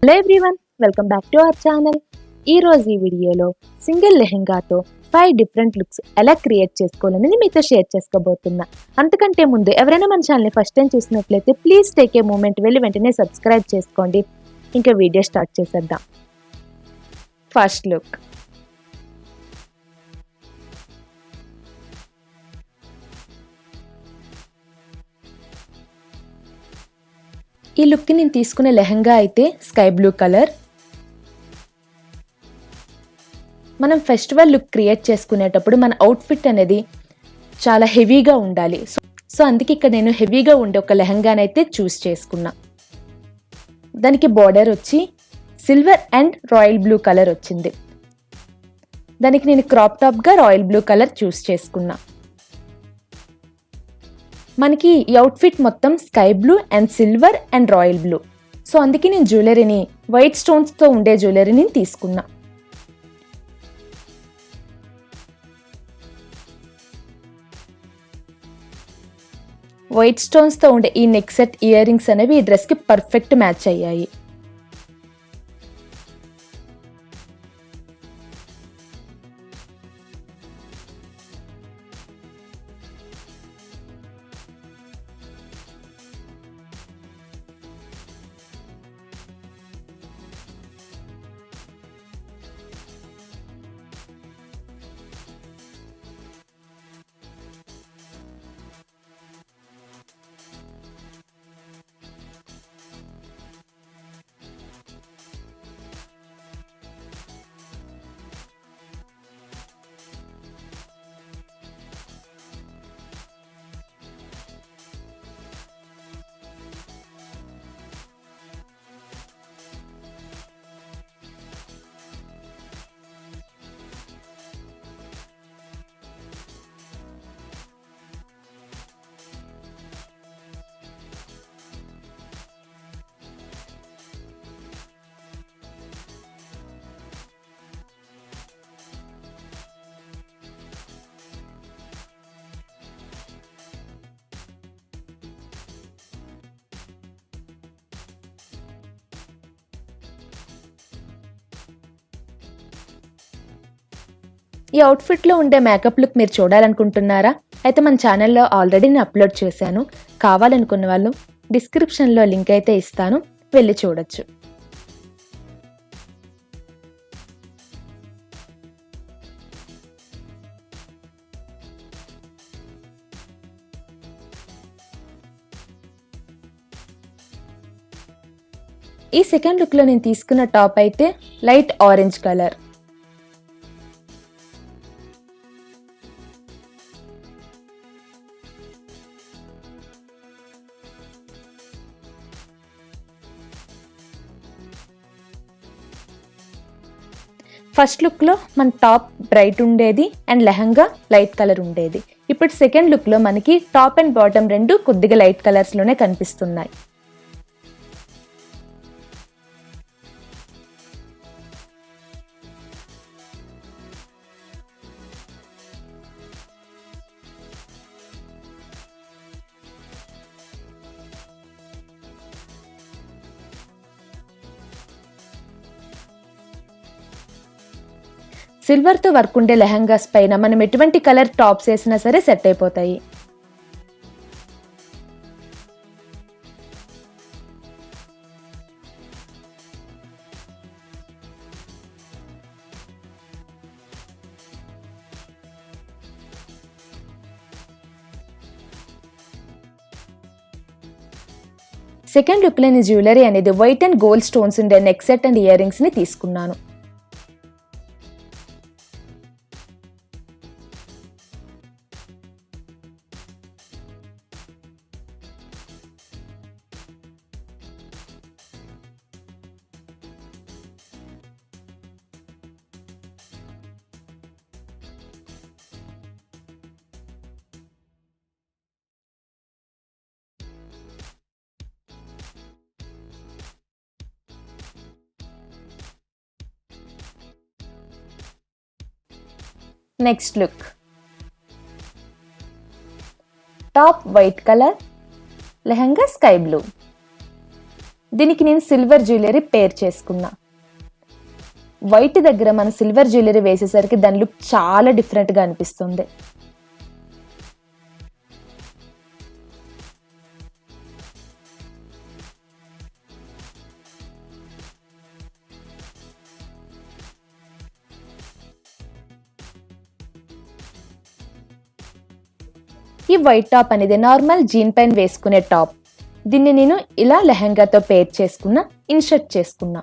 Hello everyone, welcome back to our channel. ఈరోజు ఈ వీడియోలో సింగిల్ లెహెంగాతో 5 డిఫరెంట్ లుక్స్ ఎలా క్రియేట్ చేసుకోవాలనేది మీతో షేర్ చేసుకోబోతున్నా. అంతకంటే ముందు ఎవరైనా మన ఛానల్ని ఫస్ట్ టైం చూసినట్లయితే ప్లీజ్ టేక్ ఏ మూమెంట్ వెళ్ళి వెంటనే సబ్స్క్రైబ్ చేసుకోండి. ఇంకా వీడియో స్టార్ట్ చేసేద్దాం. First look. ఈ లుక్కి నేను తీసుకునే లెహంగా అయితే స్కై బ్లూ కలర్. మనం ఫెస్టివల్ లుక్ క్రియేట్ చేసుకునేటప్పుడు మన అవుట్ఫిట్ అనేది చాలా హెవీగా ఉండాలి. సో అందుకే ఇక్కడ నేను హెవీగా ఉండే ఒక లెహంగానైతే చూస్ చేసుకున్నా. దానికి బార్డర్ వచ్చి silver and royal blue colour వచ్చింది. దానికి నేను క్రాప్ టాప్గా రాయల్ బ్లూ కలర్ చూస్ చేసుకున్నా. మనకి ఈ అవుట్ఫిట్ మొత్తం sky blue and silver and royal blue. So అందుకే నేను జ్యువెలరీని వైట్ స్టోన్స్తో ఉండే జ్యువెలరీని తీసుకున్నా. వైట్ స్టోన్స్తో ఉండే ఈ నెక్ సెట్, ఇయర్ రింగ్స్ అనేవి ఈ డ్రెస్కి పర్ఫెక్ట్ మ్యాచ్ అయ్యాయి. ఈ అవుట్ఫిట్లో ఉండే మేకప్ లుక్ మీరు చూడాలనుకుంటున్నారా? అయితే మన ఛానల్లో ఆల్రెడీ నేను అప్లోడ్ చేశాను. కావాలనుకున్న వాళ్ళు డిస్క్రిప్షన్లో లింక్ అయితే ఇస్తాను, వెళ్ళి చూడొచ్చు. ఈ సెకండ్ లుక్లో నేను తీసుకున్న టాప్ అయితే లైట్ ఆరెంజ్ కలర్. ఫస్ట్ లుక్లో మన టాప్ బ్రైట్ ఉండేది అండ్ లెహంగా లైట్ కలర్ ఉండేది. ఇప్పుడు సెకండ్ లుక్లో మనకి టాప్ అండ్ బాటమ్ రెండు కొద్దిగా లైట్ కలర్స్లోనే కనిపిస్తున్నాయి. సిల్వర్తో వర్క్ ఉండే లెహంగాస్ పైన మనం ఎటువంటి కలర్ టాప్స్ వేసినా సరే సెట్ అయిపోతాయి. సెకండ్ లుక్లో నేను జ్యువెలరీ అనేది వైట్ అండ్ గోల్డ్ స్టోన్స్ ఉండే నెక్ సెట్ అండ్ ఇయర్ రింగ్స్ని తీసుకున్నాను. Next look. Top white colour, lehenga sky blue. దీనికి నేను సిల్వర్ జ్యువెలరీ పేర్ చేసుకున్నా. వైట్ దగ్గర మన సిల్వర్ జ్యువెలరీ వేసేసరికి దాని లుక్ చాలా డిఫరెంట్గా అనిపిస్తుంది. ఈ వైట్ టాప్ అనేది నార్మల్ జీన్ పైన వేసుకునే టాప్. దీన్ని నేను ఇలా లెహంగాతో పేర్ చేసుకున్నా, ఇన్షర్ట్ చేసుకున్నా.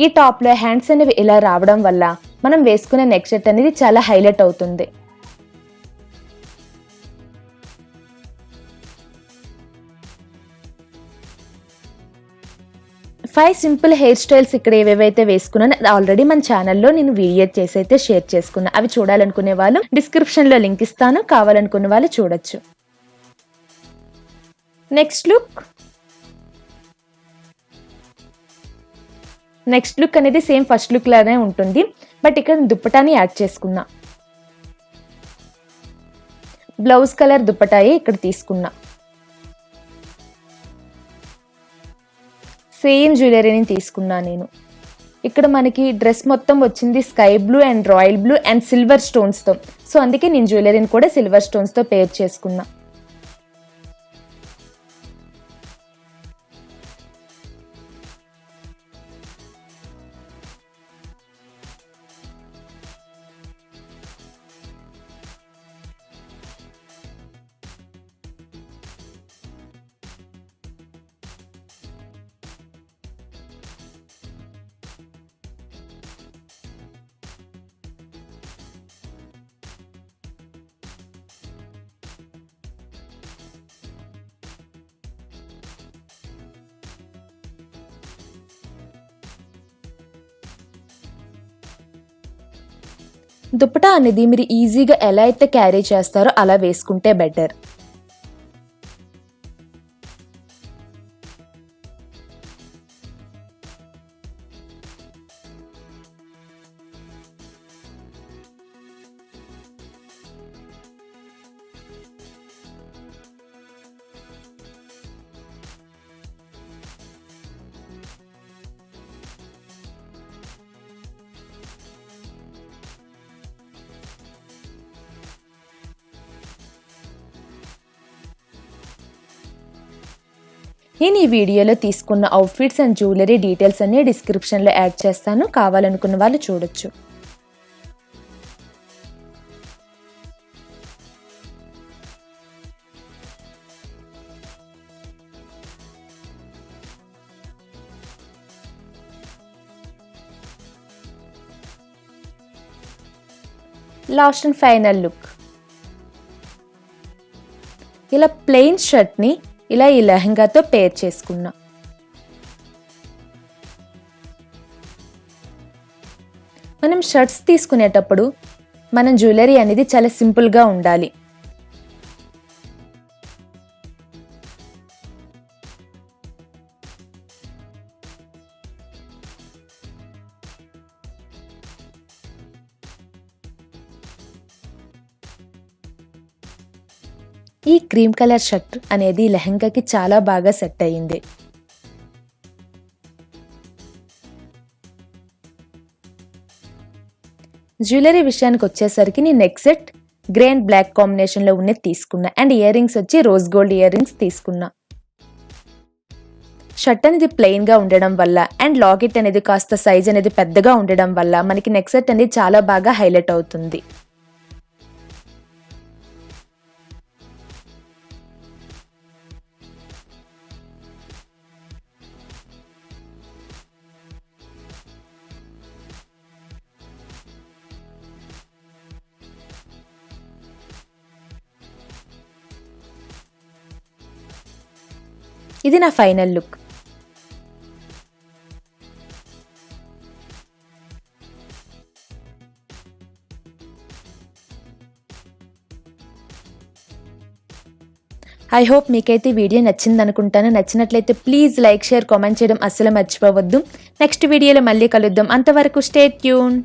ఈ టాప్లో హ్యాండ్స్ అనేవి ఇలా రావడం వల్ల మనం వేసుకునే నెక్ సెట్ అనేది చాలా హైలైట్ అవుతుంది. ఫైవ్ సింపుల్ హెయిర్ స్టైల్స్ ఇక్కడ ఏవేవైతే వేసుకున్నానో ఆల్రెడీ మన ఛానల్లో నేను వీడియో చేసి అయితే షేర్ చేసుకున్నా. అవి చూడాలనుకునే వాళ్ళు డిస్క్రిప్షన్లో లింక్ ఇస్తాను, కావాలనుకునే వాళ్ళు చూడొచ్చు. నెక్స్ట్ లుక్ అనేది సేమ్ ఫస్ట్ లుక్ లానే ఉంటుంది, బట్ ఇక్కడ దుప్పటాని యాడ్ చేసుకున్నా. బ్లౌజ్ కలర్ దుప్పటాయే ఇక్కడ తీసుకున్నా. సేమ్ జ్యువెలరీని తీసుకున్నా నేను. ఇక్కడ మనకి డ్రెస్ మొత్తం వచ్చింది sky blue and royal blue and silver స్టోన్స్తో. సో అందుకే నేను జ్యువెలరీని కూడా సిల్వర్ స్టోన్స్తో పేర్ చేసుకున్నా. దుప్పటా అనేది మీరు ఈజీగా ఎలా అయితే క్యారీ చేస్తారో అలా వేసుకుంటే బెటర్. నేను ఈ వీడియోలో తీసుకున్న అవుట్ఫిట్స్ అండ్ జ్యువెలరీ డీటెయిల్స్ అన్ని డిస్క్రిప్షన్లో యాడ్ చేస్తాను, కావాలనుకున్న వాళ్ళు చూడొచ్చు. Last and final look. ఇలా ప్లెయిన్ షర్ట్ని ఇలా ఈ లెహంగాతో పేర్ చేసుకున్నా. మనం షర్ట్స్ తీసుకునేటప్పుడు మనం జ్యువెలరీ అనేది చాలా సింపుల్గా ఉండాలి. ఈ క్రీమ్ కలర్ షర్ట్ అనేది లెహంగాకి చాలా బాగా సెట్ అయ్యింది. జ్యువెలరీ విషయానికి వచ్చేసరికి నేను neck set grey and black కాంబినేషన్లో ఉన్నది తీసుకున్నా అండ్ ఇయర్ రింగ్స్ వచ్చి రోజ్ గోల్డ్ ఇయర్ రింగ్స్ తీసుకున్నా. షర్ట్ అనేది ప్లెయిన్గా ఉండడం వల్ల అండ్ లాకెట్ అనేది కాస్త సైజ్ అనేది పెద్దగా ఉండడం వల్ల మనకి నెక్ సెట్ అనేది చాలా బాగా హైలైట్ అవుతుంది. ఇది నా ఫైనల్ లుక్. ఐ హోప్ మీకైతే ఈ వీడియో నచ్చింది అనుకుంటాను. నచ్చినట్లయితే ప్లీజ్ లైక్, షేర్, కామెంట్ చేయడం అస్సలు మర్చిపోవద్దు. నెక్స్ట్ వీడియోలో మళ్ళీ కలుద్దాం. అంతవరకు స్టే ట్యూన్.